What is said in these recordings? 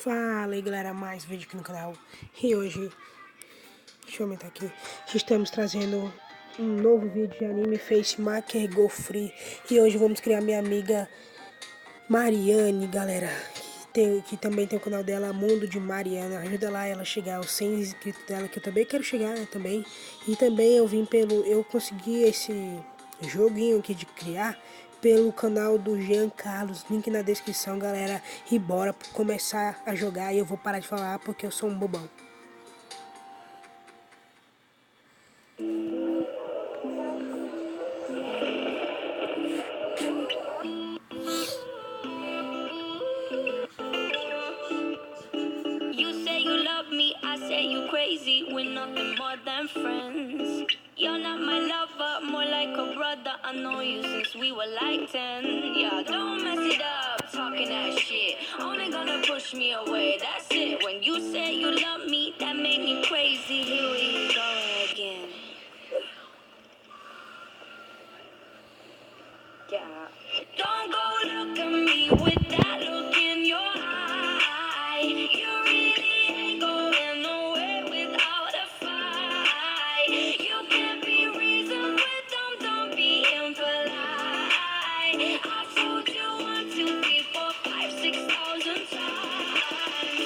Fala aí galera, mais vídeo aqui no canal. E hoje, deixa eu aumentar aqui, estamos trazendo um novo vídeo de anime Face Maker Go Free. E hoje vamos criar minha amiga Mariane, galera, que também tem o canal dela, Mundo de Mariane. Ajuda lá ela a chegar aos 100 inscritos dela, que eu também quero chegar, né, também. E também eu consegui esse joguinho aqui de criar pelo canal do Jean Carlos, link na descrição, galera. E bora começar a jogar. E eu vou parar de falar porque eu sou um bobão. You say you love me, I say you crazy. We're nothing more than friends. You're not my lover, more like a brother. I know you since we were like 10. Yeah, don't mess it up, talking that shit. Only gonna push me away, that's it. When you say you love me, that made me crazy. Here we go again. Yeah. Don't go look at me with that look in your eye. You really ain't going nowhere without a fight. You can't be reasoned with them, don't be impolite. I told you 1, 2, 3, 4, 5, 6,000 times.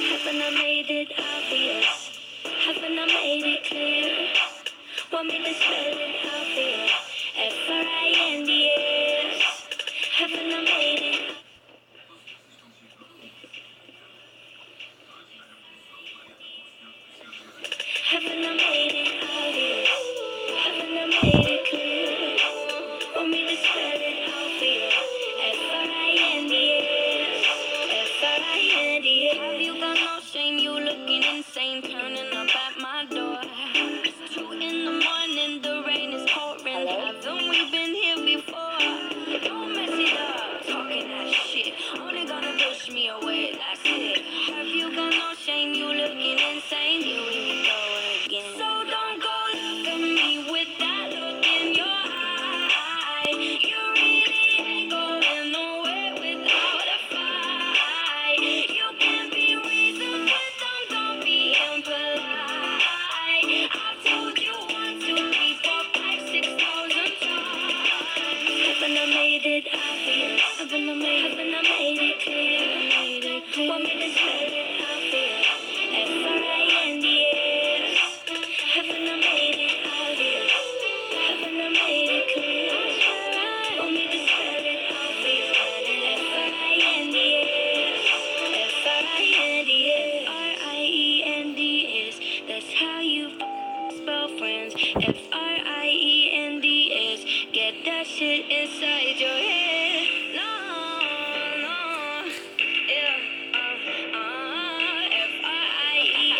Haven't I made it obvious? Haven't I made it clear? Want me to spell it out for you? F-R-I-N-D-S. Haven't I made it? Haven't I made it obvious? Haven't I made it clear? Want me to spell it out for you? F-R-I-N-D-S. F-R-I-N-D-S. Have you got no shame? You looking insane, turning up at my door. It's 2 in the morning, the rain is pouring. Haven't we been here before? Don't mess it up, talking that shit. Only gonna push me away, that's it. Have you got no shame? You looking insane. Here we go again. So don't go look at me with that look in your eye. You really ain't going nowhere without a fight. You can't be reasoned with them, don't be impolite. I told you 1, 2, 3, 4, 5, 6,000 times. Haven't I made it obvious? Haven't I made it clear? Want me to spell it out for you? F-R-I-N-D-S. Haven't I made it obvious? Haven't I made it clear? Want me to spell it out for you? F-R-I-N-D-S. F-R-I-N-D-S. R-I-E-N-D-S. That's how you spell friends. F-R-I-E-N-D-S. Get that shit inside your head. No, no, yeah, F-R-I-E-N-D-S.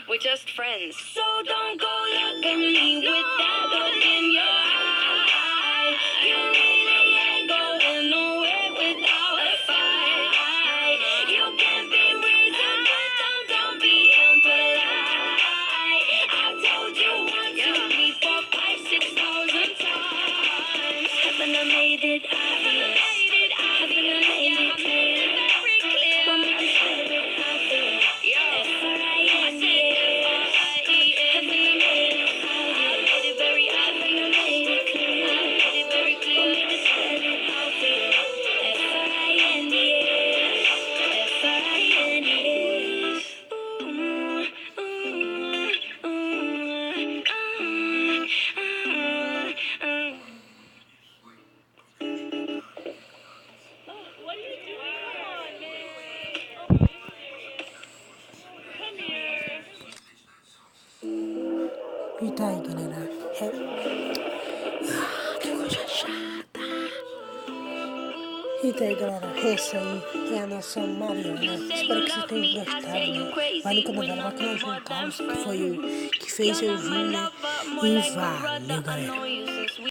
We're just friends. So don't go look at me with that look in your eye. You really ain't going nowhere without a fight. You can't be reasoned with them, don't be impolite. I told you 1, 2, 3, 4, 5, 6,000 times. Haven't I made it obvious? Haven't I made it clear? Want me to spell it out for you? F-R-I-N-D-S. Haven't I made it obvious? Haven't I made it clear? Want me to spell it out for you? F-R-I-N-D-S. F-R-I-N-D-S. What are you doing, man? Come here. E tá aí, galera. Que coisa chata. E tá aí, galera. Essa aí é a nossa Mariane. Espero que vocês tenham gostado, né? Vai no canal dela, vai no canal Jean Carlos, que foi o que fez eu vir, né? E valeu, galera.